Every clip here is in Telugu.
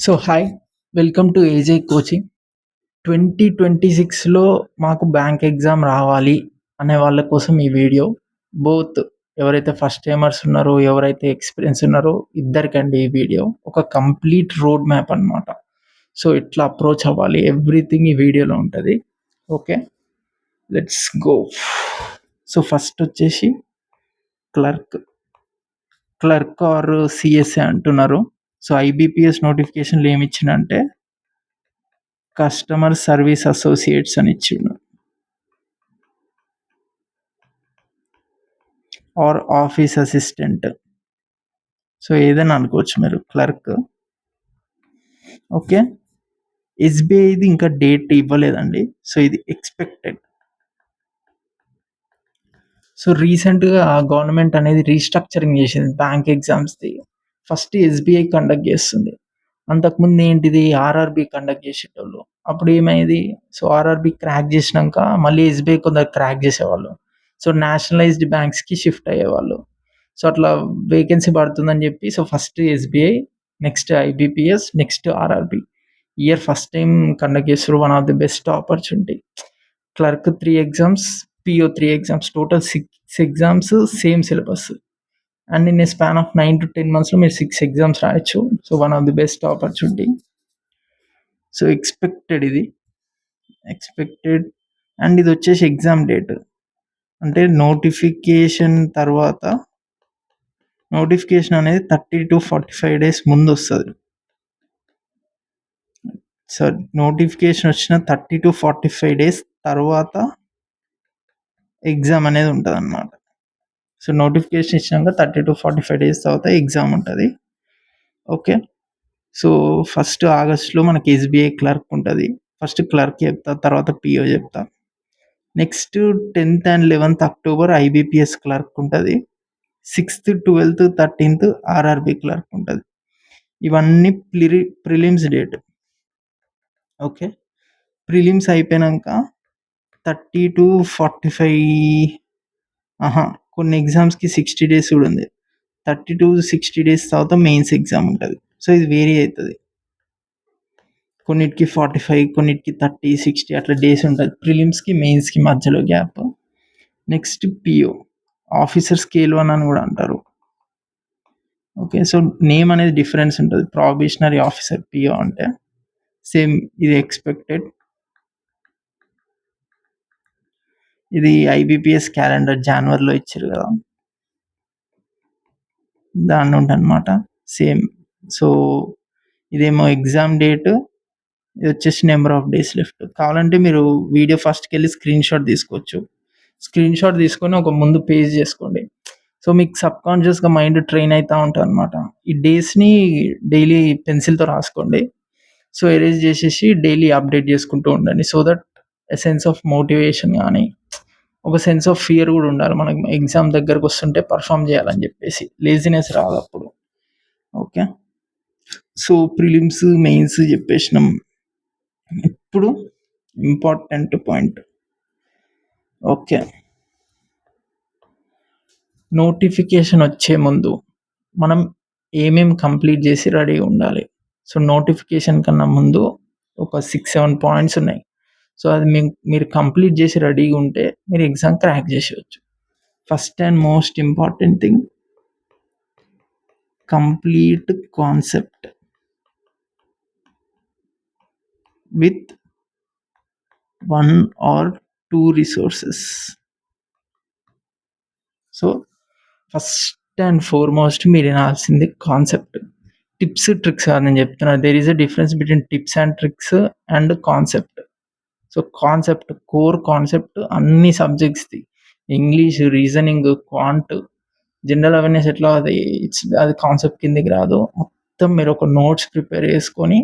So hi, welcome to AJ coaching. 2026లో మాకు బ్యాంక్ ఎగ్జామ్ రావాలి అనే వాళ్ళ కోసం ఈ వీడియో. బోత్ ఎవరైతే ఫస్ట్ టైమర్స్ ఉన్నారో, ఎవరైతే ఎక్స్పీరియన్స్ ఉన్నారో ఇద్దరికండి ఈ వీడియో. ఒక కంప్లీట్ రోడ్ మ్యాప్ అనమాట. సో ఎట్లా అప్రోచ్ అవ్వాలి ఎవ్రీథింగ్ ఈ వీడియోలో ఉంటుంది. Okay, let's go. So first వచ్చేసి క్లర్క్ క్లర్క్ ఆర్ సిఎస్ఏ అంటున్నారు. సో ఐబిపిఎస్ నోటిఫికేషన్లు ఏమి ఇచ్చిందంటే కస్టమర్ సర్వీస్ అసోసియేట్స్ అని ఇచ్చిండు, ఆర్ ఆఫీస్ అసిస్టెంట్. సో ఏదైనా అనుకోవచ్చు మీరు. క్లర్క్. ఓకే, ఎస్బీఐది ఇంకా డేట్ ఇవ్వలేదండి. సో ఇది ఎక్స్పెక్టెడ్. సో రీసెంట్గా గవర్నమెంట్ అనేది రీస్ట్రక్చరింగ్ చేసింది బ్యాంక్ ఎగ్జామ్స్ది. ఫస్ట్ ఎస్బీఐ కండక్ట్ చేస్తుంది. అంతకుముందు ఏంటిది ఆర్ఆర్బి కండక్ట్ చేసేటోళ్ళు. అప్పుడు ఏమైంది, సో ఆర్ఆర్బి క్రాక్ చేసినాక మళ్ళీ ఎస్బీఐ కొందరు క్రాక్ చేసేవాళ్ళు. సో నేషనలైజ్డ్ బ్యాంక్స్కి షిఫ్ట్ అయ్యేవాళ్ళు. సో అట్లా వేకెన్సీ పడుతుందని చెప్పి so first SBI, next IBPS, next RRB year first time conduct చేస్తారు. One of the best opportunity. Clerk 3 exams, PO 3 exams, total 6 exams, same syllabus. And in a span of 9 to 10 monthsలో మీరు 6 ఎగ్జామ్స్ రాయొచ్చు. So one of the best opportunity. So expected. And ఇది వచ్చేసి ఎగ్జామ్ డేట్ అంటే నోటిఫికేషన్ తర్వాత, నోటిఫికేషన్ అనేది 30 to 45 days ముందు వస్తుంది. సో నోటిఫికేషన్ వచ్చిన 30 to 45 days తర్వాత ఎగ్జామ్ అనేది ఉంటుంది అన్నమాట. సో నోటిఫికేషన్ ఇచ్చినాక 30 to 45 days తర్వాత ఎగ్జామ్ ఉంటుంది. ఓకే, సో ఫస్ట్ ఆగస్ట్లో మనకి ఎస్బీఐ క్లర్క్ ఉంటుంది. ఫస్ట్ క్లర్క్ చెప్తా, తర్వాత పిఓ చెప్తా. Next 10th and 11th October IBPS clerk ఉంటుంది. 6th, 12th, 13th RRB clerk ఉంటుంది. ఇవన్నీ ప్రిలిమ్స్ డేట్. ఓకే, ప్రిలిమ్స్ అయిపోయినాక 30 to 45, కొన్ని ఎగ్జామ్స్కి 60 days కూడా ఉంది. 30 to 60 days తర్వాత మెయిన్స్ ఎగ్జామ్ ఉంటుంది. సో ఇది వేరీ అవుతుంది. కొన్నిటికి 45, కొన్నిటికి 30, 60 అట్లా డేస్ ఉంటుంది ప్రిలిమ్స్కి మెయిన్స్కి మధ్యలో gap. Next PO, officer scale 1 అని కూడా అంటారు. ఓకే, సో నేమ్ అనేది డిఫరెన్స్ ఉంటుంది. ప్రొబేషనరీ ఆఫీసర్ పిఓ అంటే సేమ్ ఇది ఎక్స్పెక్టెడ్. ఇది ఐబిపిఎస్ క్యాలెండర్ జనవరిలో ఇచ్చారు కదా, దాన్ని ఉంటనమాట సేమ్. సో ఇదేమో ఎగ్జామ్ డేట్, ఇది వచ్చేసి నెంబర్ ఆఫ్ డేస్ లెఫ్ట్. కావాలంటే మీరు వీడియో ఫస్ట్కి వెళ్ళి స్క్రీన్ షాట్ తీసుకోవచ్చు. స్క్రీన్ షాట్ తీసుకొని ఒక ముందు పేజ్ చేసుకోండి. సో మీకు సబ్కాన్షియస్గా మైండ్ ట్రైన్ అవుతూ ఉంటుంది అనమాట. ఈ డేస్ని డైలీ పెన్సిల్తో రాసుకోండి. సో ఎరేజ్ చేసేసి డైలీ అప్డేట్ చేసుకుంటూ ఉండండి. So that a sense of motivation కానీ ఒక సెన్స్ ఆఫ్ ఫియర్ కూడా ఉండాలి మనకి. ఎగ్జామ్ దగ్గరకు వస్తుంటే పర్ఫామ్ చేయాలని చెప్పేసి లేజినెస్ రాదు అప్పుడు. ఓకే, సో ప్రిలిమ్స్ మెయిన్స్ చెప్పేసినాం. ఇప్పుడు ఇంపార్టెంట్ పాయింట్. ఓకే, నోటిఫికేషన్ వచ్చే ముందు మనం ఏమేం కంప్లీట్ చేసి రెడీగా ఉండాలి. సో నోటిఫికేషన్ కన్నా ముందు ఒక 6-7 పాయింట్స్ ఉన్నాయి. సో అది మీరు కంప్లీట్ చేసి రెడీగా ఉంటే మీరు ఎగ్జామ్ క్రాక్ చేసేయచ్చు. First and most important thing, complete concept with 1 or 2 resources. So first and foremost మీరు వినాల్సింది కాన్సెప్ట్. టిప్స్ ట్రిక్స్ అని నేను చెప్తున్నాను. There is a difference between tips and tricks and concept. So concept, core concept అన్ని సబ్జెక్ట్స్ది, English, reasoning, quant, general awareness ఎట్లా అది కాన్సెప్ట్ కిందకి రాదు. మొత్తం మీరు ఒక నోట్స్ ప్రిపేర్ చేసుకొని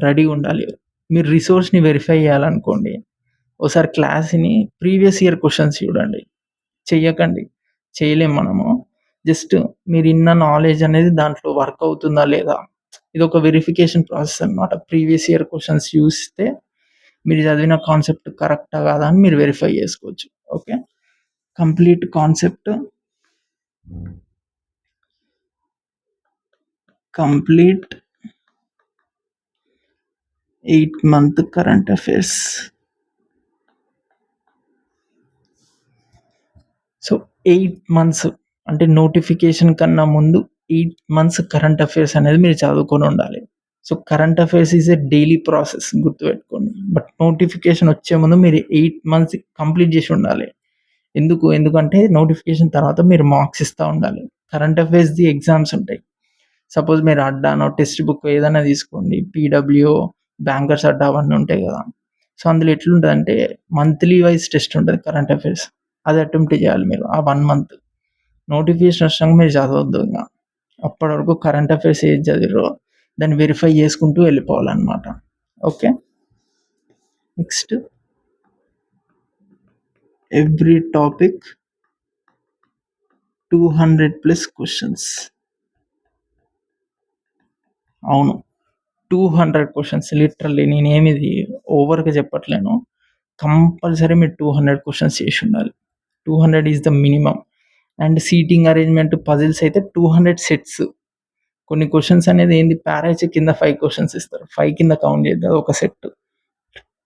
రెడీ ఉండాలి. మీరు రిసోర్స్ని వెరిఫై చేయాలనుకోండి, ఒకసారి క్లాస్ని ప్రీవియస్ ఇయర్ క్వశ్చన్స్ చూడండి. చెయ్యకండి, చేయలేం మనము. జస్ట్ మీరు ఇన్న నాలెడ్జ్ అనేది దాంట్లో వర్క్ అవుతుందా లేదా, ఇది ఒక వెరిఫికేషన్ ప్రాసెస్ అనమాట. ప్రీవియస్ ఇయర్ క్వశ్చన్స్ చూస్తే మీరు చదివిన కాన్సెప్ట్ కరెక్టా కాదా అని మీరు వెరిఫై చేసుకోవచ్చు. Okay, complete concept, complete 8-month current affairs. So 8 months అంటే నోటిఫికేషన్ కన్నా ముందు 8 మంత్స్ కరెంట్ అఫైర్స్ అనేది మీరు చదువుకొని ఉండాలి. So current affairs is a daily process గుర్తుపెట్టుకోండి. బట్ నోటిఫికేషన్ వచ్చే ముందు మీరు 8 మంత్స్ కంప్లీట్ చేసి ఉండాలి. ఎందుకంటే నోటిఫికేషన్ తర్వాత మీరు మార్క్స్ ఇస్తా ఉండాలి. కరెంట్ అఫైర్స్‌ది ఎగ్జామ్స్ ఉంటాయి. సపోజ్ మీరు అడ్డానో, టెక్స్ట్ బుక్ ఏదైనా తీసుకోండి. పీడబ్ల్యూఓ, బ్యాంకర్స్ అడ్డా అవన్నీ ఉంటాయి కదా! సో అందులో ఎట్లుంటదంటే మంత్లీ వైస్ టెస్ట్ ఉంటది కరెంట్ అఫైర్స్. అది అటెంప్ట్ చేయాలి మీరు ఆ 1 మంత్. నోటిఫికేషన్ వచ్చినంక మీరు చదవద్దు ఇంగ. అప్పటి వరకు కరెంట్ అఫైర్స్ ఏది చదివిర్రో దాన్ని వెరిఫై చేసుకుంటూ వెళ్ళిపోవాలన్నమాట. Okay. Next every topic 200+ questions. అవును. 200 క్వెషన్స్ లిటరల్లీ నేనేమిది ఓవర్‌గా చెప్పట్లేను. కంపల్సరీ మీరు 200 క్వెషన్స్ చేసి ఉండాలి. 200 is the minimum. And seating arrangement puzzles అయితే 200 సెట్స్. కొన్ని క్వెషన్స్ అనేది ఏంది పారా ఇచ్చి కింద 5 క్వెషన్స్ ఇస్తారు. 5 కింద కౌంట్ చేద్దాం ఒక సెట్.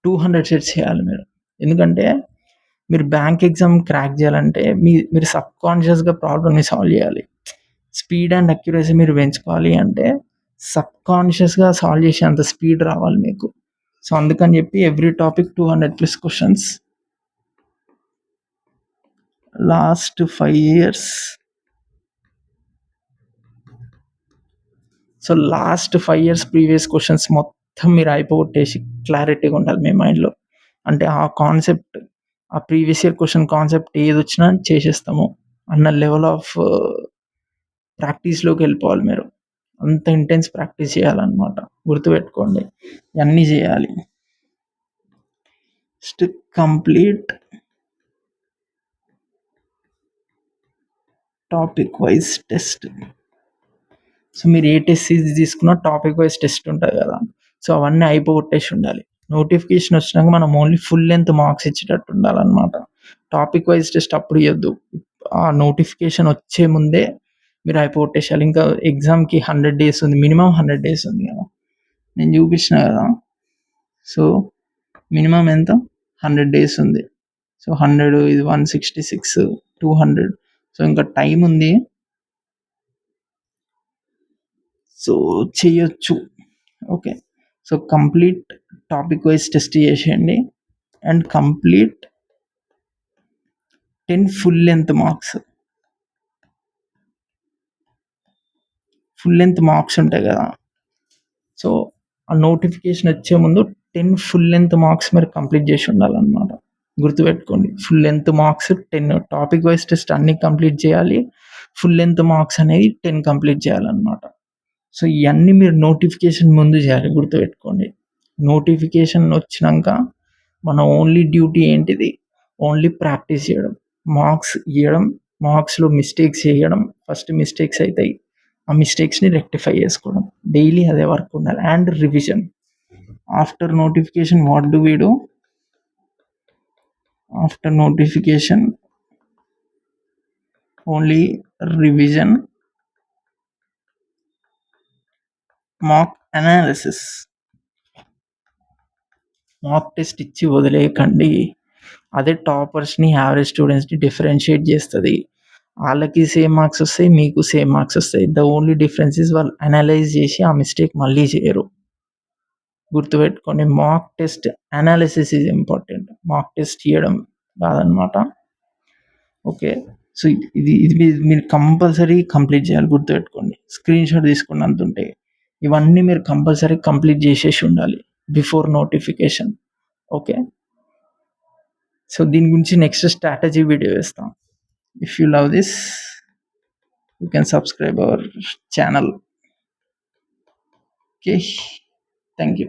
200 సెట్స్ చేయాలి మీరు. ఎందుకంటే మీరు బ్యాంక్ ఎగ్జామ్ క్రాక్ చేయాలంటే మీరు సబ్‌కాన్షియస్‌గా ప్రాబ్లమ్‌ని సాల్వ్ చేయాలి. స్పీడ్ అండ్ అక్యురసీ మీరు పెంచుకోవాలి అంటే సబ్‌కాన్షియస్‌గా సాల్వ్ చేసేంత స్పీడ్ రావాలి మీకు. సో అందుకని చెప్పి every topic 200+ questions. Last 5 years. So last 5 years previous questions మొత్తం మీరు అయిపోగొట్టేసి క్లారిటీగా ఉండాలి మీ మైండ్‌లో. అంటే ఆ కాన్సెప్ట్, ఆ ప్రీవియస్ ఇయర్ క్వెషన్ కాన్సెప్ట్ ఏదొచ్చినా చేసేస్తాము అన్న లెవెల్ ఆఫ్ ప్రాక్టీస్‌లోకి వెళ్ళిపోవాలి మీరు. అంత ఇంటెన్స్ ప్రాక్టీస్ చేయాలన్నమాట. గుర్తుపెట్టుకోండి. ఇయన్నీ చేయాలి. Next complete topic wise test. So మీరు ఏ టెస్ట్ సిరీస్ తీసుకున్నా టాపిక్ వైస్ టెస్ట్ ఉంటది కదా! సో అవన్నీ అయిపోగొట్టేసి ఉండాలి. నోటిఫికేషన్ వచ్చినాక మనం ఓన్లీ ఫుల్ లెంగ్త్ మార్క్స్ ఇచ్చేటట్టు ఉండాలన్నమాట. టాపిక్ వైస్ టెస్ట్ అప్పుడు ఇయ్యొద్దు. ఆ నోటిఫికేషన్ వచ్చే ముందే మీరు అయిపోగొట్టేసేయాలి. ఇంకా ఎగ్జామ్‌కి 100 డేస్ ఉంది. మినిమమ్ 100 డేస్ ఉంది కదా! నేను చూపించిన కదా! సో మినిమమ్ ఎంత? 100 డేస్ ఉంది. సో 100 ఇది 166, 200. సో ఇంకా టైం ఉంది. సో చేయొచ్చు. Okay. So complete topic wise test చేసేయండి. And complete 10 full length marks. Full length marks ఉంటాయి కదా! సో ఆ నోటిఫికేషన్ వచ్చే ముందు 10 ఫుల్ లెంగ్త్ మార్క్స్ మీరు కంప్లీట్ చేసి ఉండాలన్నమాట. గుర్తుపెట్టుకోండి. Full length marks 10 topic wise test అన్నీ కంప్లీట్ చేయాలి. ఫుల్ లెంగ్త్ మార్క్స్ అనేవి 10 కంప్లీట్ చేయాలన్నమాట. సో ఇయన్నీ మీరు నోటిఫికేషన్ ముందు చేయాలి. గుర్తుపెట్టుకోండి. నోటిఫికేషన్ వచ్చినంక మన ఓన్లీ డ్యూటీ ఏంటిది? ఓన్లీ ప్రాక్టీస్ చేయడం. మార్క్స్ ఇయ్యడం, మార్క్స్‌లో మిస్టేక్స్ చేయడం. ఫస్ట్ మిస్టేక్స్ అయితాయి. ఆ మిస్టేక్స్‌ని రెక్టిఫై చేసుకోవడం. డైలీ అదే వర్క్ ఉండాలి. And revision. After notification what do we do? After notification only revision, mock analysis. Mock test ఇచ్చి వదిలేయకండి. అదే టాపర్స్‌ని, యావరేజ్ స్టూడెంట్స్‌ని డిఫరెన్షియేట్ చేస్తది. ఆళ్ళకి సేమ్ మార్క్స్ వస్తాయి. మీకు సేమ్ మార్క్స్ వస్తాయి. ద ఓన్లీ డిఫరెన్స్ ఈస్ వాళ్ళు అనలైజ్ చేసి ఆ మిస్టేక్ మళ్ళీ చేయరు. గుర్తుపెట్టుకోండి. Mock test analysis is important. Mock test ఇయ్యడం కాదనమాట. ఓకే. సో ఇది మీరు కంపల్సరీ కంప్లీట్ చేయాలి. గుర్తుపెట్టుకోండి. స్క్రీన్‌షాట్ తీసుకోండి అంతుంటాయి. ఇవన్నీ మీరు కంపల్సరీ కంప్లీట్ చేసేసి ఉండాలి బిఫోర్ నోటిఫికేషన్. ఓకే. సో దీని గురించి నెక్స్ట్ స్ట్రాటజీ వీడియో చేస్తాం. If you love this you can subscribe our channel. Okay. Thank you.